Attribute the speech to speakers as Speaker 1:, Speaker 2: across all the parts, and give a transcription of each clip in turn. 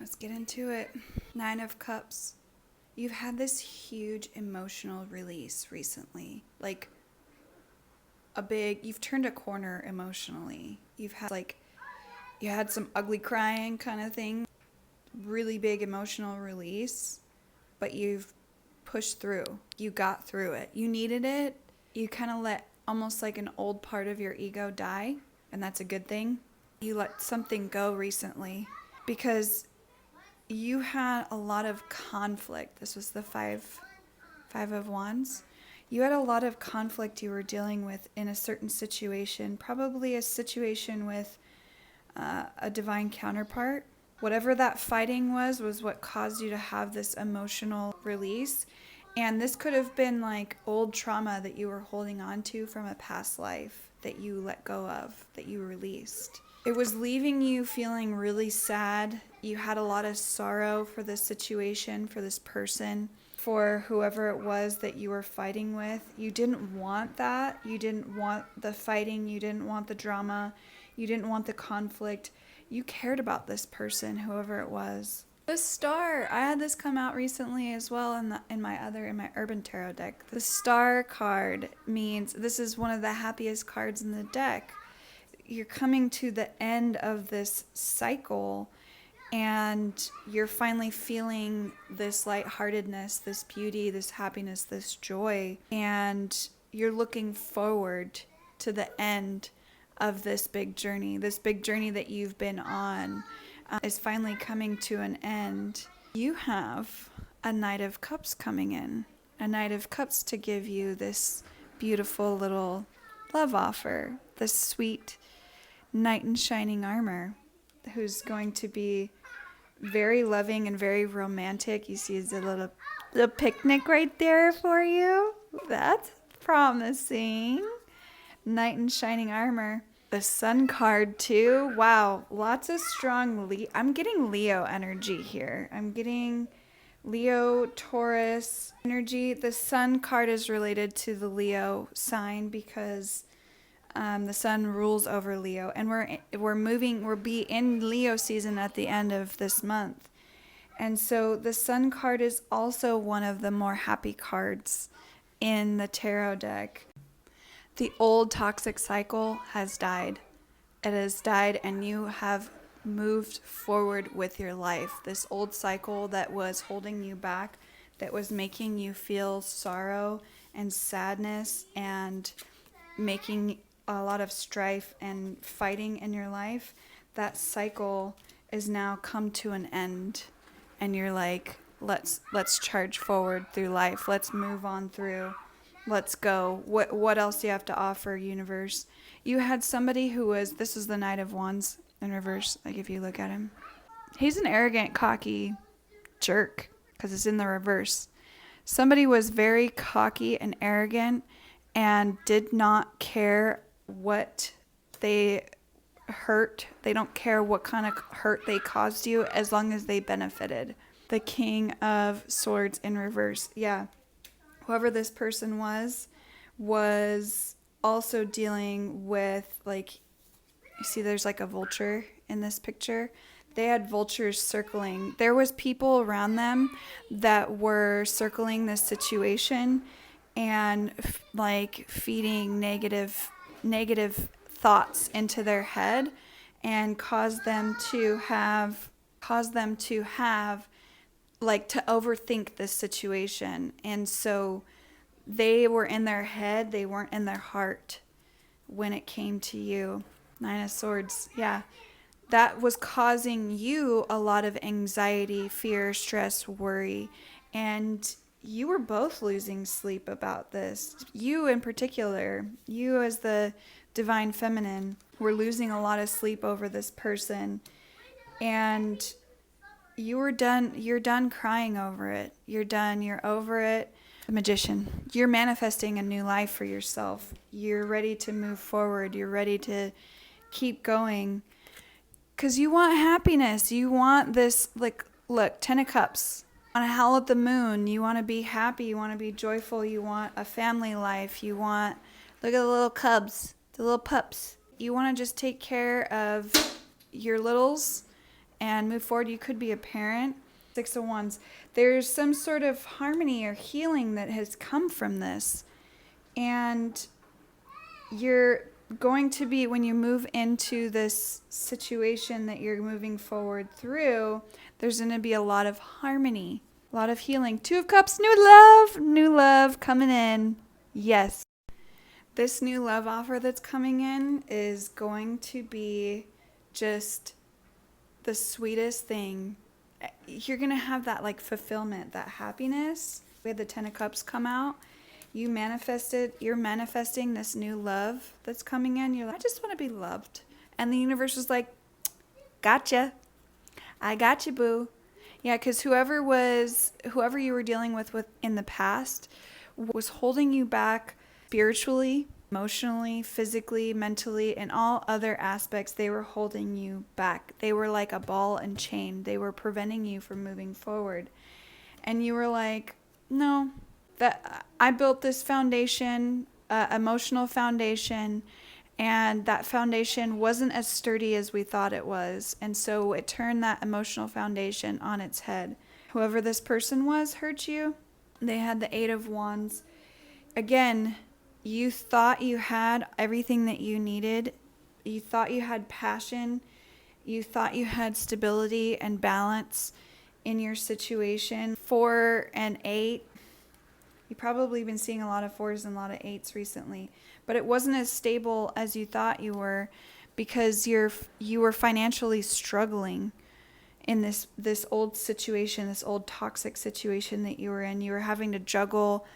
Speaker 1: Let's get into it. Nine of Cups. You've had this huge emotional release recently. Like you've turned a corner emotionally. You had some ugly crying kind of thing. Really big emotional release, but you've pushed through. You got through it. You needed it. You kind of let almost like an old part of your ego die, and that's a good thing. You let something go recently because you had a lot of conflict. This was the five of wands. You had a lot of conflict you were dealing with in a certain situation, probably a situation with a divine counterpart. Whatever that fighting was what caused you to have this emotional release. And this could have been like old trauma that you were holding on to from a past life that you let go of, that you released. It was leaving you feeling really sad. You had a lot of sorrow for this situation, for this person, for whoever it was that you were fighting with. You didn't want that. You didn't want the fighting. You didn't want the drama. You didn't want the conflict. You cared about this person, whoever it was. The Star. I had this come out recently as well in my Urban Tarot deck. The Star card means this is one of the happiest cards in the deck. You're coming to the end of this cycle and you're finally feeling this lightheartedness, this beauty, this happiness, this joy, and you're looking forward to the end of this big journey that you've been on is finally coming to an end. You have a Knight of Cups coming in, a Knight of Cups to give you this beautiful little love offer, this sweet knight in shining armor who's going to be very loving and very romantic. You see the little picnic right there for you. That's promising. Knight in shining armor. The Sun card too. Wow, lots of strong I'm getting Leo energy here. I'm getting Leo, Taurus energy. The Sun card is related to the Leo sign because the sun rules over Leo, and we'll be in Leo season at the end of this month. And so the Sun card is also one of the more happy cards in the tarot deck. The old toxic cycle has died. It has died, and you have moved forward with your life. This old cycle that was holding you back, that was making you feel sorrow and sadness and making a lot of strife and fighting in your life, that cycle is now come to an end, and you're like, let's charge forward through life. Let's move on through. Let's go. What else do you have to offer, universe? You had somebody this is the Knight of Wands in reverse. Like if you look at him, he's an arrogant, cocky jerk because it's in the reverse. Somebody was very cocky and arrogant and did not care what they hurt. They don't care what kind of hurt they caused you as long as they benefited. The King of Swords in reverse. Yeah. Whoever this person was also dealing with, like, you see there's like a vulture in this picture. They had vultures circling. There was people around them that were circling this situation and like feeding negative thoughts into their head and cause them to have like to overthink this situation. And so they were in their head, they weren't in their heart when it came to you. Nine of Swords. Yeah. That was causing you a lot of anxiety, fear, stress, worry, and you were both losing sleep about this. You in particular, you as the divine feminine, were losing a lot of sleep over this person, and you're done crying over it. You're over it. The Magician. You're manifesting a new life for yourself. You're ready to move forward. You're ready to keep going. Because you want happiness. You want this, like, look, 10 of Cups. You want to howl at the moon. You want to be happy. You want to be joyful. You want a family life. You want, look at the little cubs, the little pups. You want to just take care of your littles and move forward. You could be a parent. Six of Wands. There's some sort of harmony or healing that has come from this. And you're going to be, when you move into this situation that you're moving forward through, there's going to be a lot of harmony, a lot of healing. Two of Cups, new love coming in. Yes. This new love offer that's coming in is going to be just the sweetest thing. You're going to have that like fulfillment, that happiness. We had the Ten of Cups come out. You're manifesting this new love that's coming in. You're like, I just want to be loved. And the universe was like, gotcha. I got you, boo. Yeah, because whoever you were dealing with in the past was holding you back spiritually, emotionally, physically, mentally, and all other aspects. They were holding you back. They were like a ball and chain. They were preventing you from moving forward. And you were like, no, that I built this foundation, emotional foundation, and that foundation wasn't as sturdy as we thought it was. And so it turned that emotional foundation on its head. Whoever this person was hurt you. They had the Eight of Wands. Again, you thought you had everything that you needed. You thought you had passion. You thought you had stability and balance in your situation. 4 and 8. You've probably been seeing a lot of 4s and a lot of 8s recently. But it wasn't as stable as you thought you were because you were financially struggling in this old situation, this old toxic situation that you were in. You were having to juggle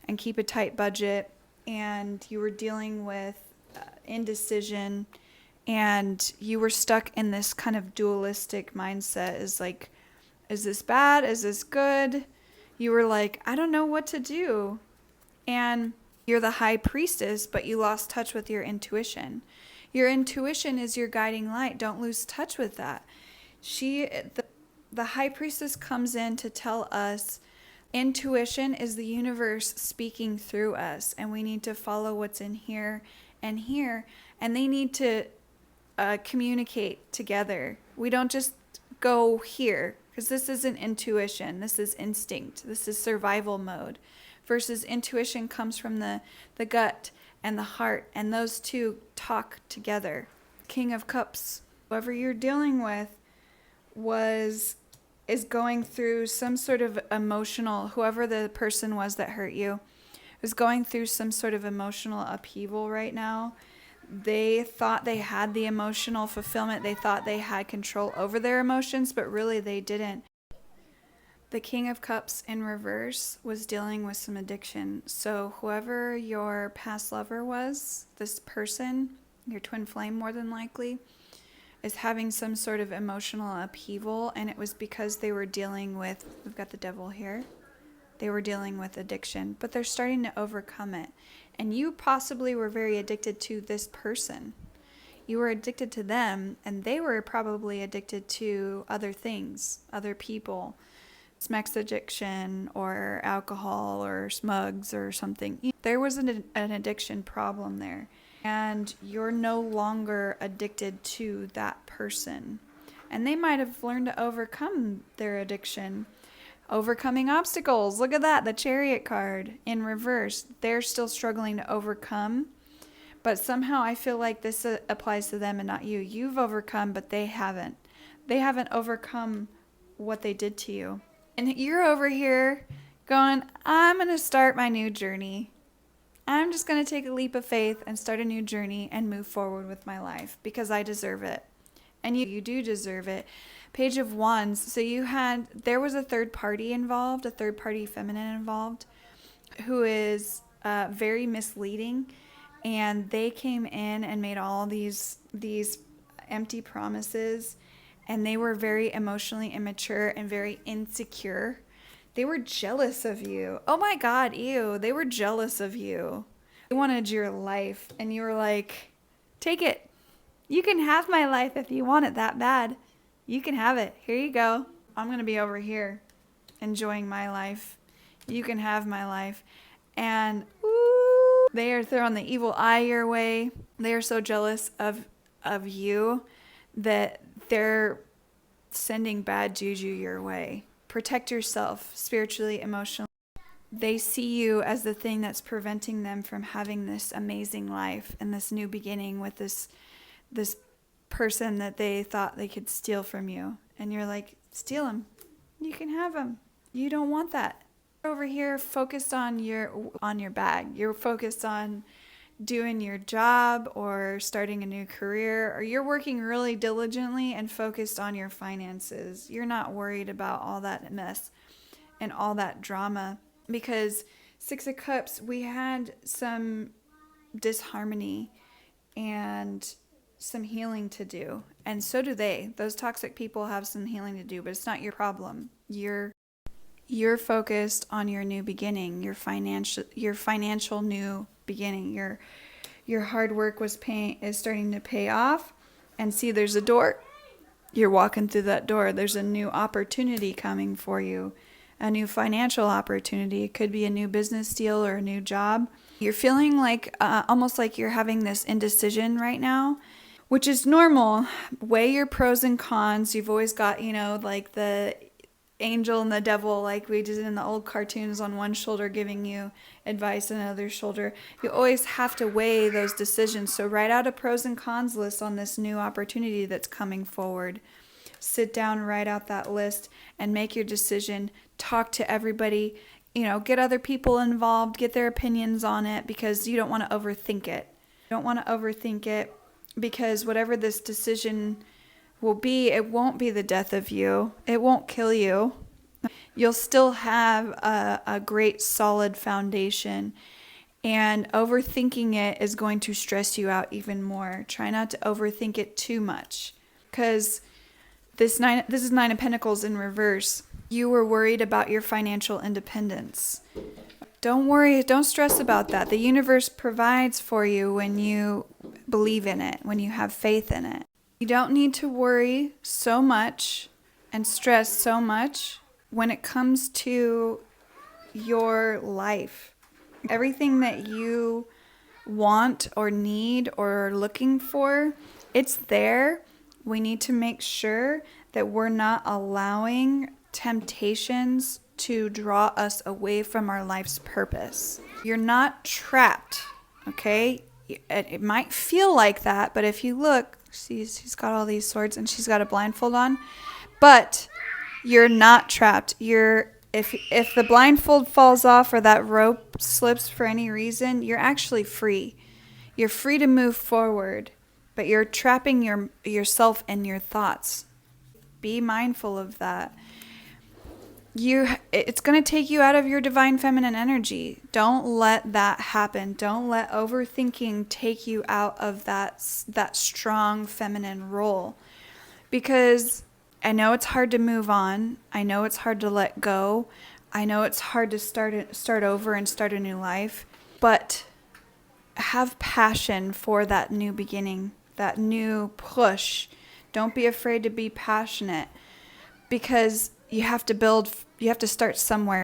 Speaker 1: and keep a tight budget, and you were dealing with indecision, and you were stuck in this kind of dualistic mindset. Is like, is this bad? Is this good? You were like, I don't know what to do. And you're the high priestess, but you lost touch with your intuition. Your intuition is your guiding light. Don't lose touch with that. The high priestess comes in to tell us intuition is the universe speaking through us, and we need to follow what's in here, and they need to communicate together. We don't just go here, because this isn't intuition. This is instinct. This is survival mode. Versus intuition comes from the gut and the heart, and those two talk together. King of Cups, whoever you're dealing with is going through some sort of emotional, whoever the person was that hurt you, is going through some sort of emotional upheaval right now. They thought they had the emotional fulfillment. They thought they had control over their emotions, but really they didn't. The King of Cups in reverse was dealing with some addiction. So whoever your past lover was, this person, your twin flame more than likely, is having some sort of emotional upheaval. And it was because they were dealing with, we've got the Devil here, they were dealing with addiction, but they're starting to overcome it. And you possibly were very addicted to this person. You were addicted to them, and they were probably addicted to other things, other people. Sex addiction or alcohol or smugs or something. There was an addiction problem there, and you're no longer addicted to that person. And they might have learned to overcome their addiction. Overcoming obstacles. Look at that, the Chariot card in reverse. They're still struggling to overcome, but somehow I feel like this applies to them and not you. You've overcome, but they haven't. They haven't overcome what they did to you. And you're over here going, I'm going to start my new journey. I'm just going to take a leap of faith and start a new journey and move forward with my life because I deserve it. And you do deserve it. Page of Wands. So there was a third party involved, a third party feminine involved, who is very misleading. And they came in and made all these empty promises. And they were very emotionally immature and very insecure. They were jealous of you. Oh my God, ew. They were jealous of you. They wanted your life. And you were like, take it. You can have my life if you want it that bad. You can have it. Here you go. I'm going to be over here enjoying my life. You can have my life. And they are throwing the evil eye your way. They are so jealous of you that they're sending bad juju your way. Protect yourself spiritually, emotionally. They see you as the thing that's preventing them from having this amazing life and this new beginning with this person that they thought they could steal from you. And you're like, steal him. You can have him. You don't want that. Over here focused on your bag. You're focused on doing your job or starting a new career, or you're working really diligently and focused on your finances. You're not worried about all that mess and all that drama, because Six of Cups, we had some disharmony and some healing to do, and so do they. Those toxic people have some healing to do, but it's not your problem. You're focused on your new beginning, your financial new beginning. Your hard work is starting to pay off, and see, there's a door. You're walking through that door. There's a new opportunity coming for you, a new financial opportunity. It could be a new business deal or a new job. You're feeling like almost like you're having this indecision right now, which is normal. Weigh your pros and cons. You've always got, like the angel and the devil, like we did in the old cartoons, on one shoulder giving you advice and another shoulder. You always have to weigh those decisions. So write out a pros and cons list on this new opportunity that's coming forward. Sit down, write out that list, and make your decision. Talk to everybody, get other people involved, get their opinions on it, because you don't want to overthink it. You don't want to overthink it, because whatever this decision will be, it won't be the death of you. It won't kill you. You'll still have a great solid foundation, and overthinking it is going to stress you out even more. Try not to overthink it too much, because this is Nine of Pentacles in reverse. You were worried about your financial independence. Don't worry, don't stress about that. The universe provides for you when you believe in it, when you have faith in it. You don't need to worry so much and stress so much when it comes to your life. Everything that you want or need or are looking for, it's there. We need to make sure that we're not allowing temptations to draw us away from our life's purpose. You're not trapped, okay? It might feel like that, but if you look, she's got all these swords and she's got a blindfold on, but you're not trapped. If the blindfold falls off or that rope slips for any reason, you're actually free. You're free to move forward, but you're trapping yourself and your thoughts. Be mindful of that. It's going to take you out of your divine feminine energy. Don't let that happen. Don't let overthinking take you out of that strong feminine role. Because I know it's hard to move on. I know it's hard to let go. I know it's hard to start over and start a new life. But have passion for that new beginning, that new push. Don't be afraid to be passionate, because you have to start somewhere.